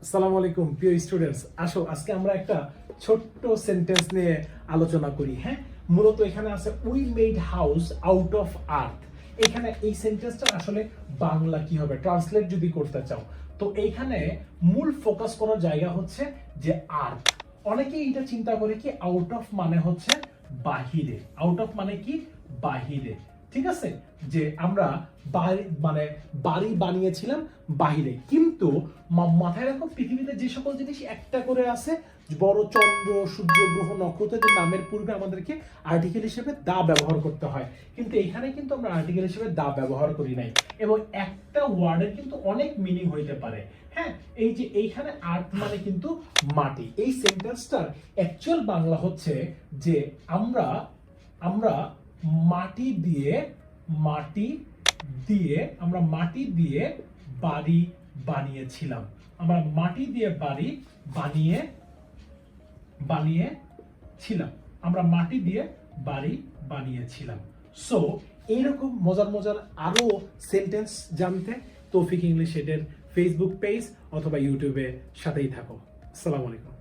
আসসালামু আলাইকুম প্রিয় স্টুডেন্টস, আসো আজকে আমরা একটা ছোট্ট সেন্টেন্স নিয়ে আলোচনা করি। হ্যাঁ, মূলত এখানে আছে we made house out of earth. এখানে এই সেন্টেন্সটা আসলে বাংলা কি হবে ট্রান্সলেট যদি করতে চাও, তো এইখানে মূল ফোকাস করার জায়গা হচ্ছে যে আর্থ। অনেকেই এটা চিন্তা করে কি আউট অফ মানে হচ্ছে বাহিরে, আউট অফ মানে কি বাহিরে, ঠিক আছে, যে আমরা মানে বাড়ি বানিয়েছিলাম বাহিরে। কিন্তু মাথায় রাখো পৃথিবীতে যে সকল জিনিস একটা করে আছে, বড় চন্দ্র সূর্য গ্রহ নক্ষত্রদের নামের পূর্বে আমাদেরকে আর্টিকেল হিসেবে দা ব্যবহার করতে হয়, কিন্তু এখানে কিন্তু আমরা আর্টিকেল হিসেবে দা ব্যবহার করি নাই। এবং একটা ওয়ার্ডের কিন্তু অনেক মিনিং হইতে পারে। হ্যাঁ, এই যে এইখানে আর্থ মানে কিন্তু মাটি। এই সেন্টেন্সটার অ্যাকচুয়াল বাংলা হচ্ছে যে আমরা আমরা মাটি দিয়ে আমরা মাটি দিয়ে বাড়ি বানিয়েছিলাম। আমরা মাটি দিয়ে বাড়ি বানিয়েছিলাম। আমরা মাটি দিয়ে বাড়ি বানিয়েছিলাম। সো এইরকম মজার মজার আরো সেন্টেন্স জানতে তৌফিক ইংলিশ এর ফেসবুক পেজ অথবা ইউটিউবে সাথেই থাকো। আসসালামু আলাইকুম।